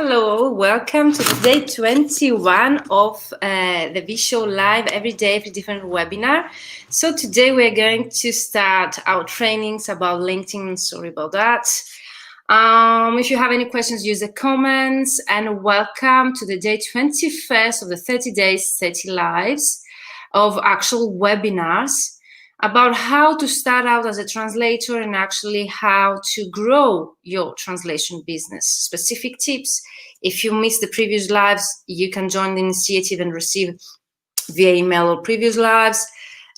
Hello, welcome to the day 21 of the VShow live every day, every different webinar. So today we're going to start our trainings about LinkedIn. Sorry about that. If you have any questions, use the comments, and welcome to the day 21st of the 30 days, 30 lives of actual webinars about how to start out as a translator and actually how to grow your translation business. Specific tips. If you missed the previous lives, you can join the initiative and receive via email or previous lives.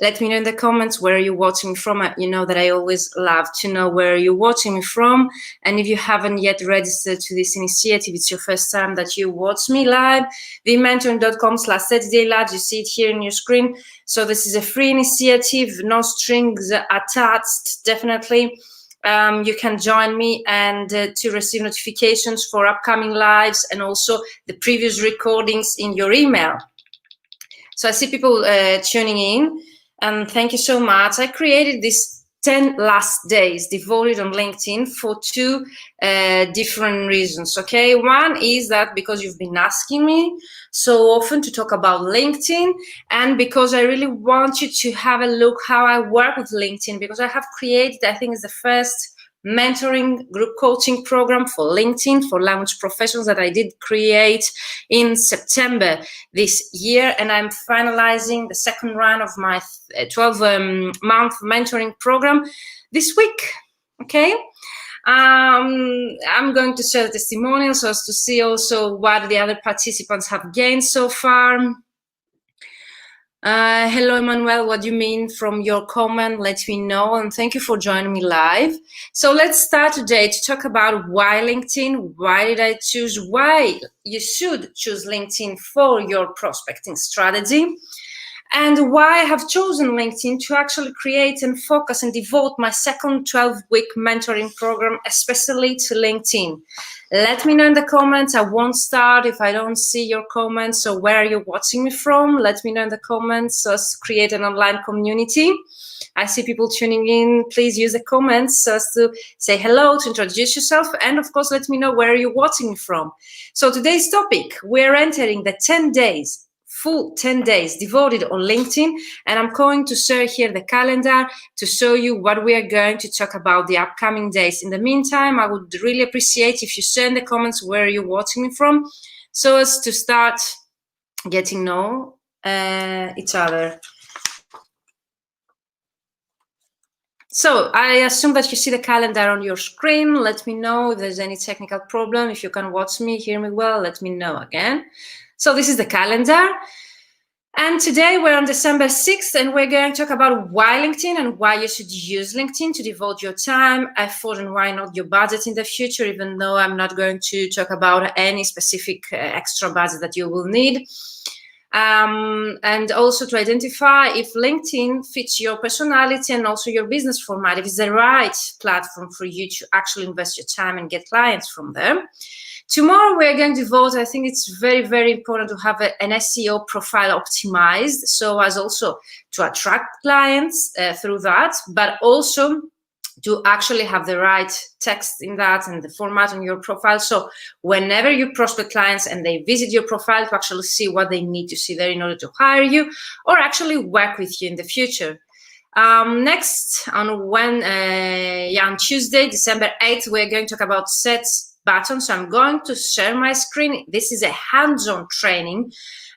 Let me know in the comments where you're watching me from. You know that I always love to know where you're watching me from. And if you haven't yet registered to this initiative, it's your first time that you watch me live, vmentoring.com/30day live. You see it here on your screen. So this is a free initiative, no strings attached, definitely. You can join me and to receive notifications for upcoming lives and also the previous recordings in your email. So I see people tuning in, and thank you so much. I created this 10 last days devoted on LinkedIn for two different reasons, okay? One is that because you've been asking me so often to talk about LinkedIn, and because I really want you to have a look how I work with LinkedIn, because I have created, I think it's the first mentoring group coaching program for LinkedIn for language professionals that I did create in September this year, and I'm finalizing the second round of my 12-month mentoring program this week. Okay, I'm going to share testimonials so as to see also what the other participants have gained so far. Hello, Emmanuel, what do you mean from your comment? Let me know, and thank you for joining me live. So let's start today to talk about why LinkedIn, why did I choose, why you should choose LinkedIn for your prospecting strategy, and why I have chosen LinkedIn to actually create and focus and devote my second 12-week mentoring program, especially to LinkedIn. Let me know in the comments. I won't start if I don't see your comments. So where are you watching me from? Let me know in the comments. So as to create an online community. I see people tuning in. Please use the comments so as to say hello, to introduce yourself, and of course, let me know where you're watching me from. So today's topic, we're entering the 10 days, full 10 days devoted on LinkedIn, and I'm going to share here the calendar to show you what we are going to talk about the upcoming days. In the meantime, I would really appreciate if you share in the comments where you're watching me from so as to start getting to know each other. So I assume that you see the calendar on your screen. Let me know if there's any technical problem. If you can watch me, hear me well, let me know again. So this is the calendar. And today we're on December 6th, and we're going to talk about why LinkedIn and why you should use LinkedIn to devote your time, effort, and why not your budget in the future, even though I'm not going to talk about any specific extra budget that you will need. And also to identify if LinkedIn fits your personality and also your business format, if it's the right platform for you to actually invest your time and get clients from there. Tomorrow we're going to devote, I think it's very, very important to have an SEO profile optimized, so as also to attract clients through that, but also to actually have the right text in that and the format on your profile. So whenever you prospect clients and they visit your profile, to actually see what they need to see there in order to hire you or actually work with you in the future. Next, on Tuesday, December 8th, we're going to talk about sets button. So I'm going to share my screen. This is a hands-on training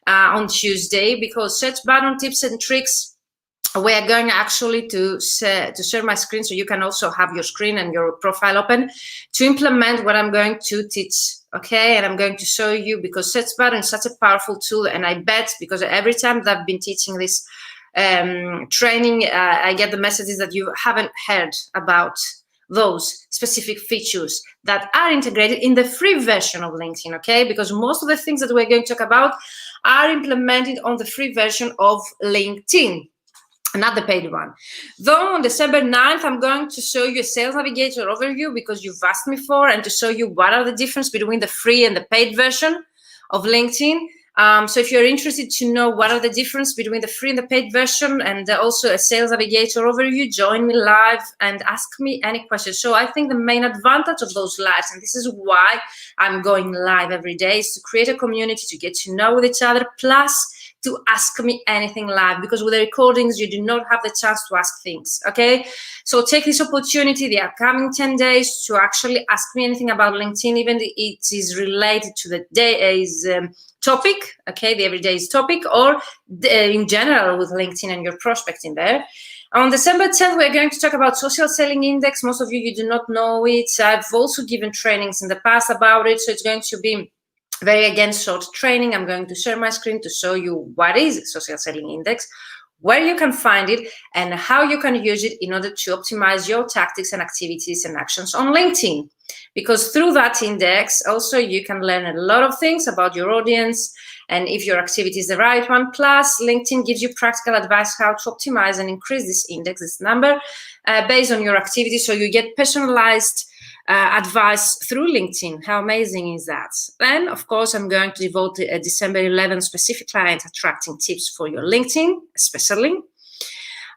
on Tuesday, because search button tips and tricks, we are going actually to share my screen so you can also have your screen and your profile open to implement what I'm going to teach, okay? And I'm going to show you, because search button is such a powerful tool, and I bet because every time that I've been teaching this training, I get the messages that you haven't heard about those specific features that are integrated in the free version of LinkedIn, okay? Because most of the things that we're going to talk about are implemented on the free version of LinkedIn, not the paid one. Though on December 9th, I'm going to show you a sales navigator overview, because you've asked me for, and to show you what are the difference between the free and the paid version of LinkedIn. So if you're interested to know what are the difference between the free and the paid version, and also a sales navigator overview, join me live and ask me any questions. So I think the main advantage of those lives, and this is why I'm going live every day, is to create a community, to get to know with each other, plus to ask me anything live, because with the recordings you do not have the chance to ask things. Okay, so take this opportunity the upcoming 10 days to actually ask me anything about LinkedIn, even if it is related to the day's topic, okay, the everyday's topic, or in general with LinkedIn and your prospecting there. On December 10th, we're going to talk about social selling index. Most of you do not know it. I've also given trainings in the past about it, so it's going to be very, again, short training. I'm going to share my screen to show you what is social selling index, where you can find it, and how you can use it in order to optimize your tactics and activities and actions on LinkedIn. Because through that index, also you can learn a lot of things about your audience, and if your activity is the right one. Plus, LinkedIn gives you practical advice how to optimize and increase this index, this number, based on your activity, so you get personalized advice through LinkedIn. How amazing is that? Then, of course, I'm going to devote December 11th specific client attracting tips for your LinkedIn, especially.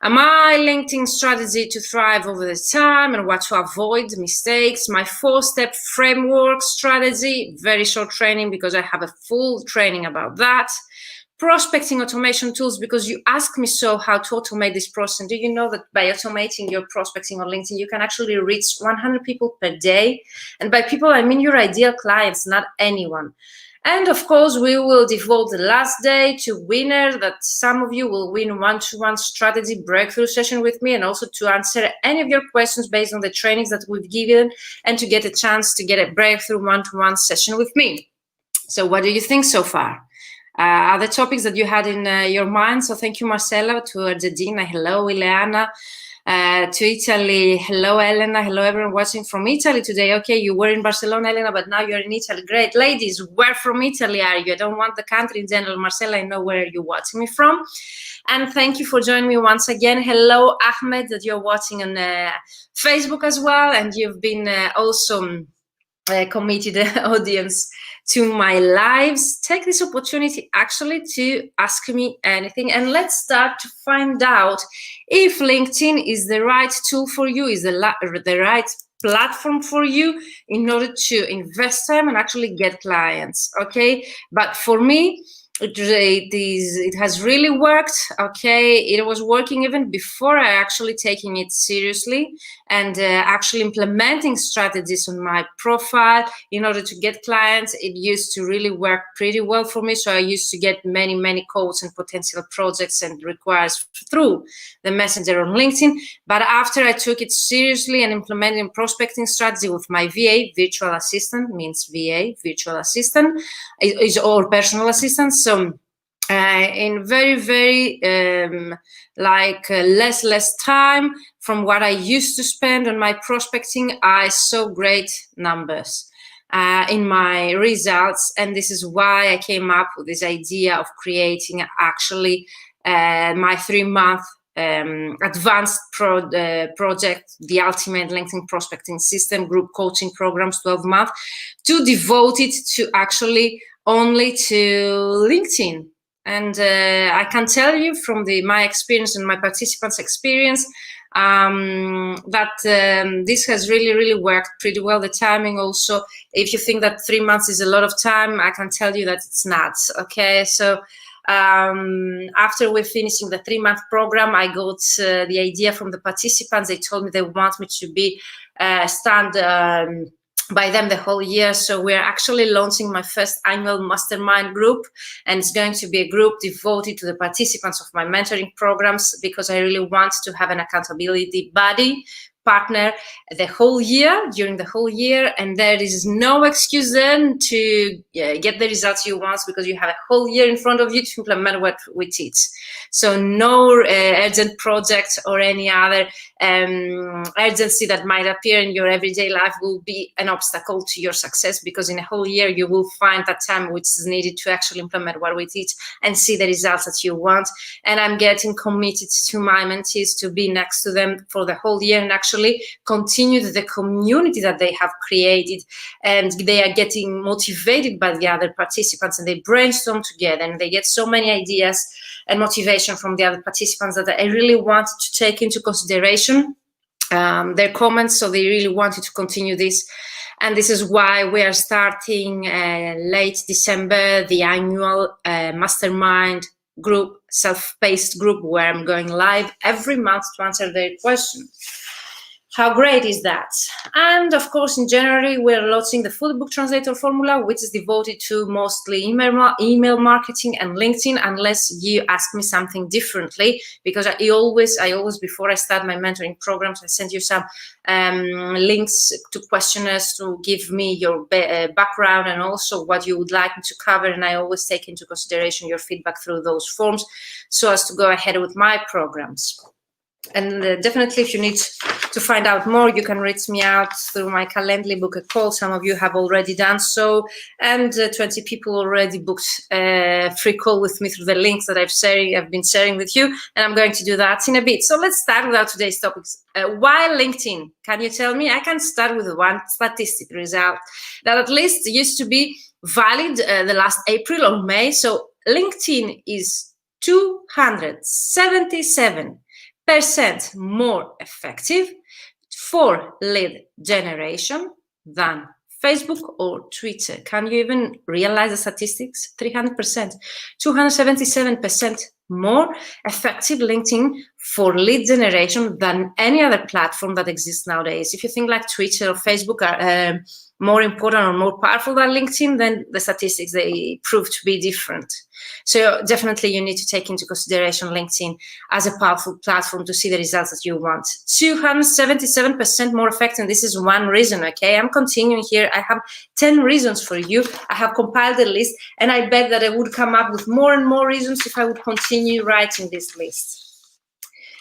My LinkedIn strategy to thrive over the time and what to avoid mistakes. My 4-step framework strategy, very short training because I have a full training about that. Prospecting automation tools, because you ask me so how to automate this process. And do you know that by automating your prospecting on LinkedIn, you can actually reach 100 people per day? And by people, I mean your ideal clients, not anyone. And of course, we will devote the last day to winner, that some of you will win one-to-one strategy breakthrough session with me, and also to answer any of your questions based on the trainings that we've given, and to get a chance to get a breakthrough one-to-one session with me. So what do you think so far? Are the topics that you had in your mind? So thank you, Marcella, to Argentina. Hello, Ileana. To Italy. Hello, Elena. Hello, everyone watching from Italy today. Okay, you were in Barcelona, Elena, but now you're in Italy. Great. Ladies, where from Italy are you? I don't want the country in general. Marcella, I know where you're watching me from. And thank you for joining me once again. Hello, Ahmed, that you're watching on Facebook as well. And you've been also committed audience to my lives. Take this opportunity actually to ask me anything, and let's start to find out if LinkedIn is the right tool for you, is the right platform for you in order to invest time and actually get clients. Okay, but for me, it has really worked. Okay, it was working even before I actually taking it seriously and actually implementing strategies on my profile in order to get clients. It used to really work pretty well for me. So I used to get many calls and potential projects and requires through the messenger on LinkedIn. But after I took it seriously and implementing prospecting strategy with my VA, virtual assistant, means VA, virtual assistant, is or personal assistant. So in very less time from what I used to spend on my prospecting, I saw great numbers in my results. And this is why I came up with this idea of creating actually my 3-month advanced project, the ultimate LinkedIn prospecting system, group coaching programs, 12 months, to devote it to actually only to LinkedIn. And I can tell you from my experience and my participants' experience that this has really worked pretty well. The timing also, if you think that 3 months is a lot of time, I can tell you that it's not. Okay, so after we're finishing the 3-month program, I got the idea from the participants. They told me they want me to be stand by them the whole year. So we're actually launching my first annual mastermind group, and it's going to be a group devoted to the participants of my mentoring programs, because I really want to have an accountability buddy partner during the whole year, and there is no excuse then to get the results you want, because you have a whole year in front of you to implement what we teach. So no urgent projects or any other urgency that might appear in your everyday life will be an obstacle to your success, because in a whole year you will find that time which is needed to actually implement what we teach and see the results that you want. And I'm getting committed to my mentees to be next to them for the whole year and actually continue the community that they have created, and they are getting motivated by the other participants, and they brainstorm together and they get so many ideas and motivation from the other participants that I really wanted to take into consideration their comments. So they really wanted to continue this. And this is why we are starting late December, the annual mastermind group, self-paced group, where I'm going live every month to answer their questions. How great is that? And of course, in January, we're launching the full book translator formula, which is devoted to mostly email marketing and LinkedIn, unless you ask me something differently, because I always, before I start my mentoring programs, I send you some links to questionnaires to give me your background and also what you would like me to cover. And I always take into consideration your feedback through those forms so as to go ahead with my programs. And definitely, if you need to find out more, you can reach me out through my Calendly, book a call. Some of you have already done so, and 20 people already booked a free call with me through the links that I've been sharing with you, and I'm going to do that in a bit. So let's start with our today's topics. Why LinkedIn? Can you tell me? I can start with one statistic result that at least used to be valid the last April or May. So LinkedIn is 277% more effective for lead generation than Facebook or Twitter. Can you even realize the statistics? 300%, 277% more effective LinkedIn for lead generation than any other platform that exists nowadays. If you think like Twitter or Facebook are more important or more powerful than LinkedIn, then the statistics, they prove to be different. So definitely you need to take into consideration LinkedIn as a powerful platform to see the results that you want. 277% more effective, and this is one reason, okay? I'm continuing here. I have 10 reasons for you. I have compiled a list, and I bet that I would come up with more and more reasons if I would continue writing this list.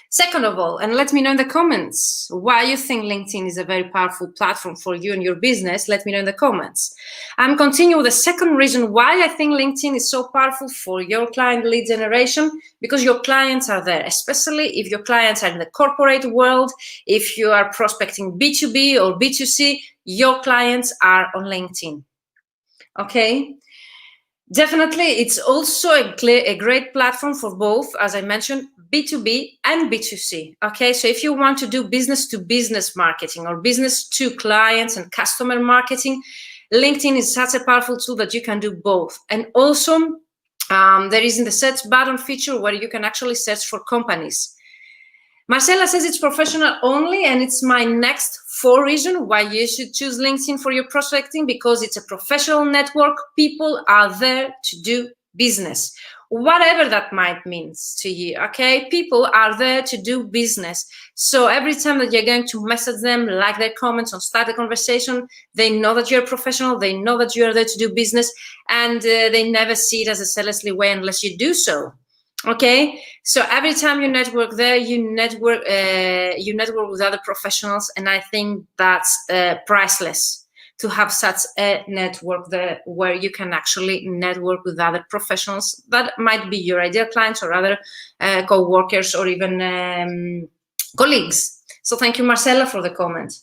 Second of all, and let me know in the comments why you think LinkedIn is a very powerful platform for you and your business. Let me know in the comments. I'm continuing with the second reason why I think LinkedIn is so powerful for your client lead generation, because your clients are there, especially if your clients are in the corporate world. If you are prospecting B2B or B2C, your clients are on LinkedIn. Okay? Definitely, it's also a great platform for both, as I mentioned, B2B and B2C. Okay, so if you want to do business-to-business marketing or business-to-clients and customer marketing, LinkedIn is such a powerful tool that you can do both. And also, there is in the search button feature where you can actually search for companies. Marcela says it's professional only, and it's my next 4 reason why you should choose LinkedIn for your prospecting, because it's a professional network. People are there to do business, whatever that might mean to you, okay? People are there to do business. So every time that you're going to message them, like their comments or start a conversation, they know that you're a professional, they know that you're there to do business, and they never see it as a selfless way unless you do so. Okay, so every time you network there, you network with other professionals, and I think that's priceless to have such a network there where you can actually network with other professionals that might be your ideal clients or other co-workers or even colleagues. So thank you, Marcella, for the comment.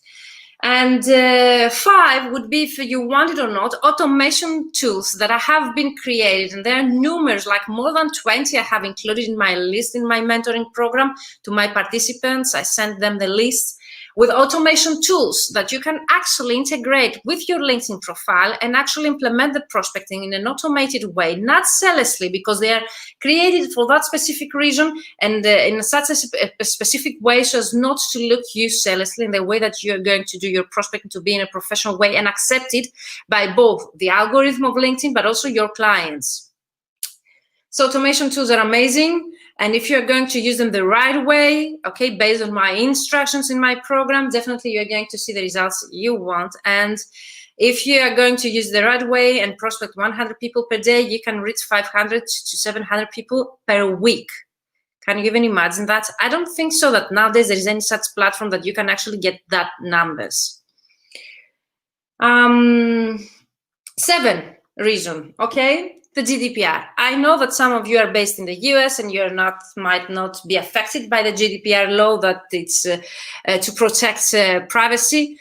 And 5 would be, if you want it or not, automation tools that have been created. And there are numerous, like more than 20 I have included in my list in my mentoring program to my participants. I send them the list with automation tools that you can actually integrate with your LinkedIn profile and actually implement the prospecting in an automated way, not zealously, because they are created for that specific reason and in such a specific way so as not to look you zealously in the way that you're going to do your prospecting to be in a professional way and accepted by both the algorithm of LinkedIn but also your clients. So automation tools are amazing. And if you're going to use them the right way, okay, based on my instructions in my program, definitely you're going to see the results you want. And if you are going to use the right way and prospect 100 people per day, you can reach 500 to 700 people per week. Can you even imagine that? I don't think so that nowadays there is any such platform that you can actually get that numbers. 7 reason, okay? The GDPR. I know that some of you are based in the US and you might not be affected by the GDPR law that it's to protect privacy.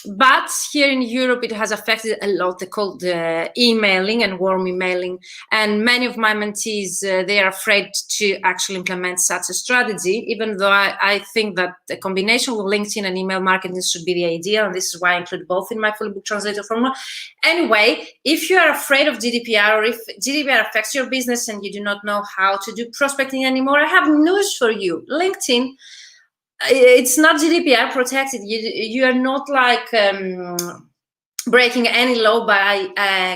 But here in Europe, it has affected a lot. They call the emailing and warm emailing. And many of my mentees, they are afraid to actually implement such a strategy, even though I think that the combination with LinkedIn and email marketing should be the ideal. And this is why I include both in my full book translator formula. Anyway, if you are afraid of GDPR or if GDPR affects your business and you do not know how to do prospecting anymore, I have news for you. LinkedIn, it's not GDPR protected. You are not like breaking any law by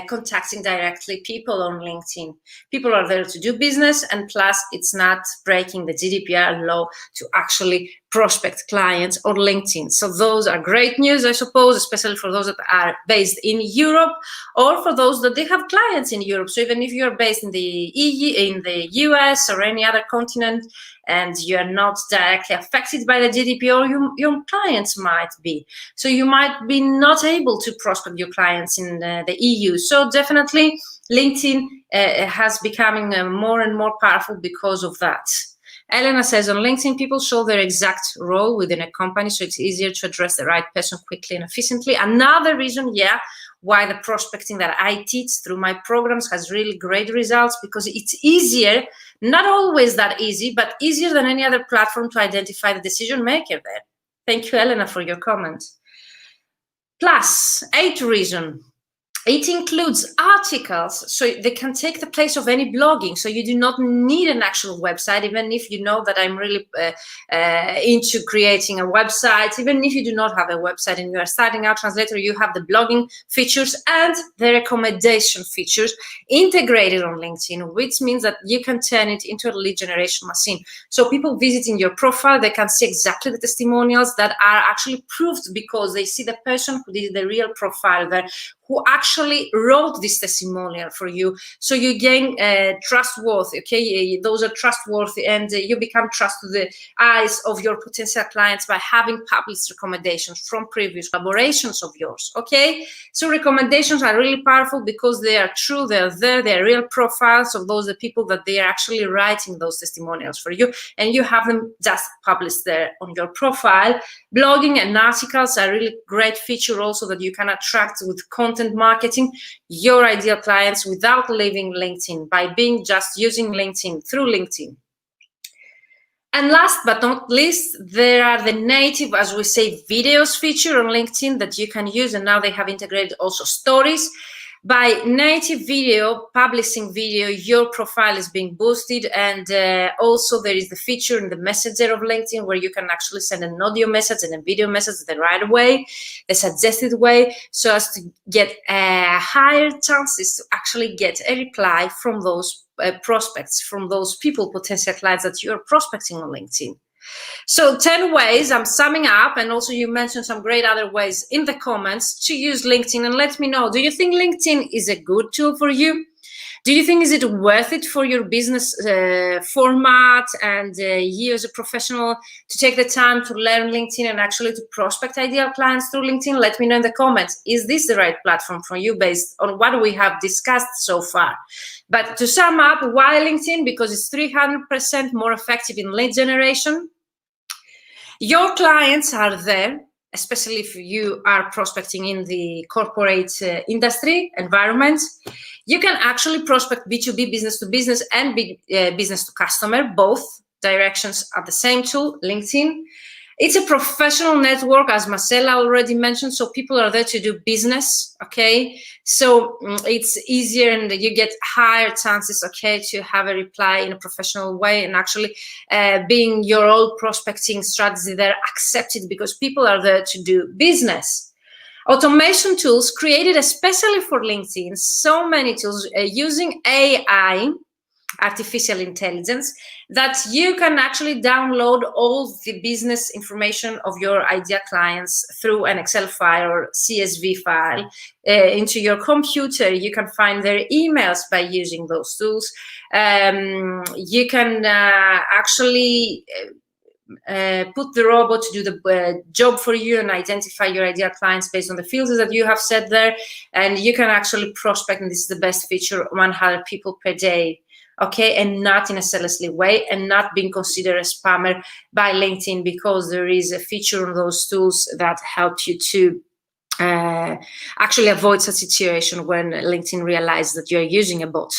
contacting directly people on LinkedIn. People are there to do business, and plus it's not breaking the GDPR law to actually prospect clients on LinkedIn. So those are great news, I suppose, especially for those that are based in Europe or for those that they have clients in Europe. So even if you're based in the EU, in the US or any other continent, and you are not directly affected by the GDPR, your clients might be. So you might be not able to prospect your clients in the EU. So definitely LinkedIn has becoming more and more powerful because of that. Elena says, on LinkedIn, people show their exact role within a company, so it's easier to address the right person quickly and efficiently. Another reason, why the prospecting that I teach through my programs has really great results, because it's easier, not always that easy, but easier than any other platform to identify the decision maker there. Thank you, Elena, for your comment. Plus, 8th reason. It includes articles, so they can take the place of any blogging. So you do not need an actual website, even if you know that I'm really into creating a website. Even if you do not have a website and you are starting out translator, you have the blogging features and the recommendation features integrated on LinkedIn, which means that you can turn it into a lead generation machine. So people visiting your profile, they can see exactly the testimonials that are actually proved because they see the person who did the real profile there, who actually wrote this testimonial for you. So you gain trustworthy, okay? Those are trustworthy, and you become trust to the eyes of your potential clients by having published recommendations from previous collaborations of yours, okay? So recommendations are really powerful because they are true, they are there, they are real profiles of those the people that they are actually writing those testimonials for you, and you have them just published there on your profile. Blogging and articles are really great feature also that you can attract with content marketing your ideal clients without leaving LinkedIn, by being just using LinkedIn through LinkedIn. And last but not least, there are the native, as we say, videos feature on LinkedIn that you can use, and now they have integrated also stories. By native video, publishing video, your profile is being boosted, and also there is the feature in the messenger of LinkedIn where you can actually send an audio message and a video message the right way, the suggested way, so as to get higher chances to actually get a reply from those prospects, from those people, potential clients that you are prospecting on LinkedIn. So 10 ways I'm summing up, and also you mentioned some great other ways in the comments to use LinkedIn, and let me know, do you think LinkedIn is a good tool for you? Do you think is it worth it for your business format and you as a professional to take the time to learn LinkedIn and actually to prospect ideal clients through LinkedIn? Let me know in the comments. Is this the right platform for you based on what we have discussed so far? But to sum up, why LinkedIn? Because it's 300% more effective in lead generation. Your clients are there, especially if you are prospecting in the corporate industry environment. You can actually prospect B2B, business to business, and business to customer. Both directions are the same tool, LinkedIn. It's a professional network, as Marcella already mentioned, so people are there to do business, okay? So it's easier and you get higher chances, okay, to have a reply in a professional way, and actually being your own prospecting strategy there accepted because people are there to do business. Automation tools created especially for LinkedIn, so many tools using AI. artificial intelligence, that you can actually download all the business information of your ideal clients through an Excel file or CSV file into your computer. You can find their emails by using those tools. You can actually put the robot to do the job for you and identify your ideal clients based on the filters that you have set there. And you can actually prospect, and this is the best feature, 100 people per day. Okay, and not in a selflessly way, and not being considered a spammer by LinkedIn, because there is a feature on those tools that help you to actually avoid such a situation when LinkedIn realizes that you're using a bot.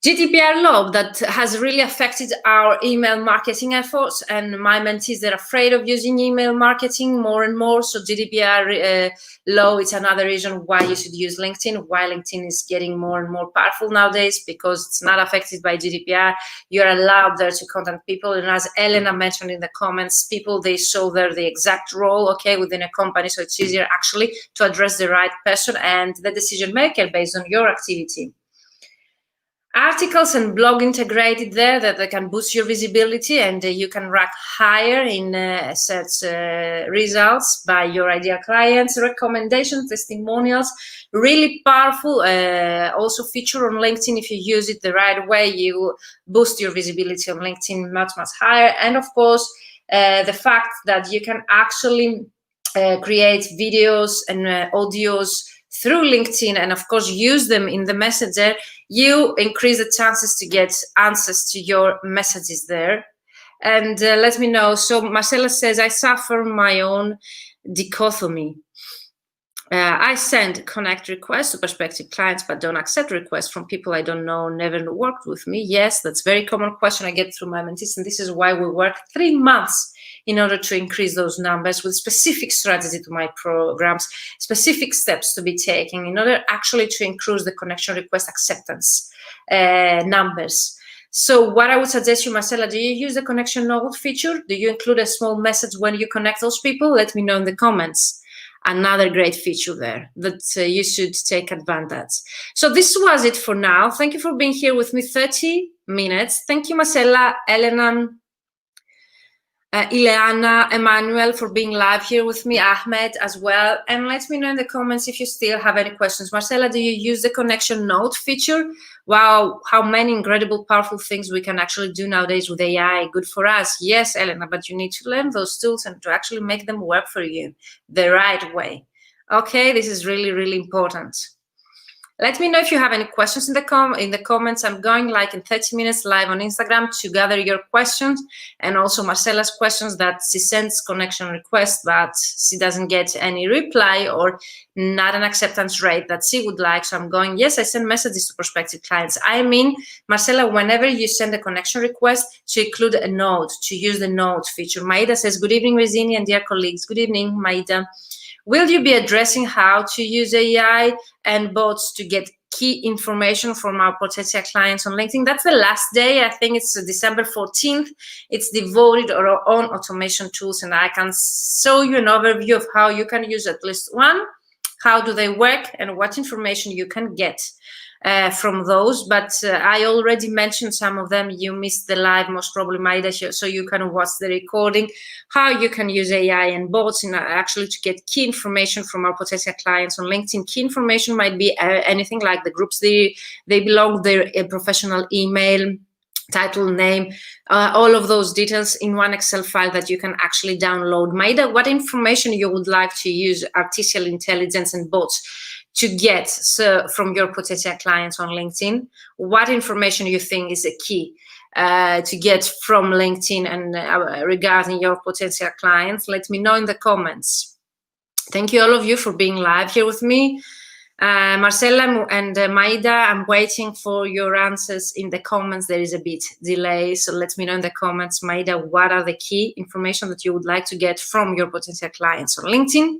GDPR law that has really affected our email marketing efforts, and my mentees, they're afraid of using email marketing more and more. So GDPR law is another reason why you should use LinkedIn, why LinkedIn is getting more and more powerful nowadays, because it's not affected by GDPR. You're allowed there to contact people, and as Elena mentioned in the comments, people, they show there the exact role, okay, within a company, so it's easier actually to address the right person and the decision maker based on your activity. Articles and blog integrated there that they can boost your visibility, and you can rank higher in search results by your ideal clients. Recommendations, testimonials, really powerful. Also feature on LinkedIn. If you use it the right way, you boost your visibility on LinkedIn much higher. And of course, the fact that you can actually create videos and audios through LinkedIn, and of course use them in the messenger, you increase the chances to get answers to your messages there. And let me know. So Marcella says, I suffer my own dichotomy. I send connect requests to prospective clients, but don't accept requests from people I don't know, never worked with me. Yes, that's a very common question I get through my mentees, and this is why we work 3 months in order to increase those numbers with specific strategy to my programs, specific steps to be taken in order actually to increase the connection request acceptance numbers. So what I would suggest you, Marcella, do you use the connection note feature? Do you include a small message when you connect those people? Let me know in the comments. Another great feature there that you should take advantage. So this was it for now. Thank you for being here with me 30 minutes. Thank you, Marcella, Elena, Ileana, Emmanuel, for being live here with me, Ahmed as well. And let me know in the comments if you still have any questions. Marcella, do you use the connection note feature? Wow, how many incredible, powerful things we can actually do nowadays with AI. Good for us. Yes, Elena, but you need to learn those tools and to actually make them work for you the right way. Okay, this is really, really important. Let me know if you have any questions in the comments. I'm going like in 30 minutes live on Instagram to gather your questions, and also Marcella's questions that she sends connection request, but she doesn't get any reply or not an acceptance rate that she would like. So I'm going, yes, I send messages to prospective clients. I mean, Marcella, whenever you send a connection request, to include a note, to use the note feature. Maida says, good evening, Rezini and dear colleagues. Good evening, Maida. Will you be addressing how to use AI and bots to get key information from our potential clients on LinkedIn? That's the last day. I think it's December 14th. It's devoted to our own automation tools, and I can show you an overview of how you can use at least one, how do they work, and what information you can get from those. But I already mentioned some of them. You missed the live, most probably, Maida, so you can watch the recording, how you can use AI and bots in actually to get key information from our potential clients on LinkedIn. Key information might be anything like the groups they belong, their professional email, title, name, all of those details in one Excel file that you can actually download. Maida, what information you would like to use artificial intelligence and bots to get from your potential clients on LinkedIn? What information you think is a key to get from LinkedIn and regarding your potential clients? Let me know in the comments. Thank you all of you for being live here with me. Marcella and Maida, I'm waiting for your answers in the comments. There is a bit delay, so let me know in the comments, Maida, what are the key information that you would like to get from your potential clients on LinkedIn?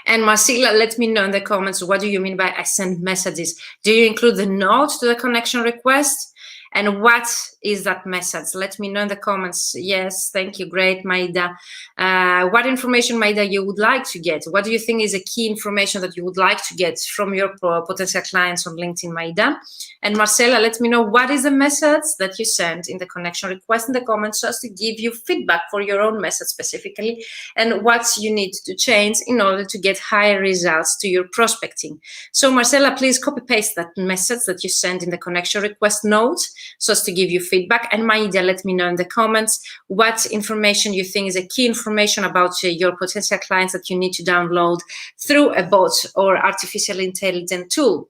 And Marcella, let me know in the comments, what do you mean by I send messages? Do you include the note to the connection request? And what is that message? Let me know in the comments. Yes, thank you. Great, Maida. What information, Maida, you would like to get? What do you think is a key information that you would like to get from your potential clients on LinkedIn, Maida? And Marcela, let me know what is the message that you sent in the connection request in the comments, just to give you feedback for your own message specifically, and what you need to change in order to get higher results to your prospecting. So Marcela, please copy paste that message that you sent in the connection request note, so as to give you feedback. And Maida, let me know in the comments what information you think is a key information about your potential clients that you need to download through a bot or artificial intelligence tool.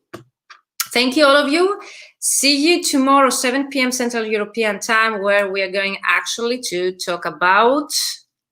Thank you, all of you. See you tomorrow, 7 p.m. Central European Time, where we are going actually to talk about,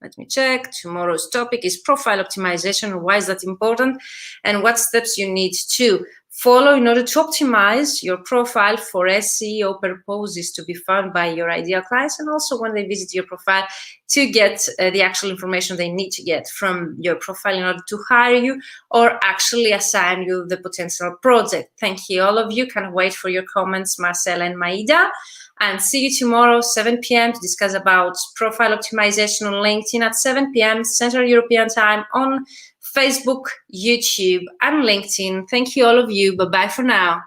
let me check, tomorrow's topic is profile optimization. Why is that important? And what steps you need to follow in order to optimize your profile for SEO purposes, to be found by your ideal clients, and also when they visit your profile to get the actual information they need to get from your profile in order to hire you or actually assign you the potential project. Thank you, all of you. Can't wait for your comments, Marcela and Maida. And see you tomorrow, 7 p.m. to discuss about profile optimization on LinkedIn at 7 p.m. Central European Time on Facebook, YouTube, and LinkedIn. Thank you, all of you. Bye-bye for now.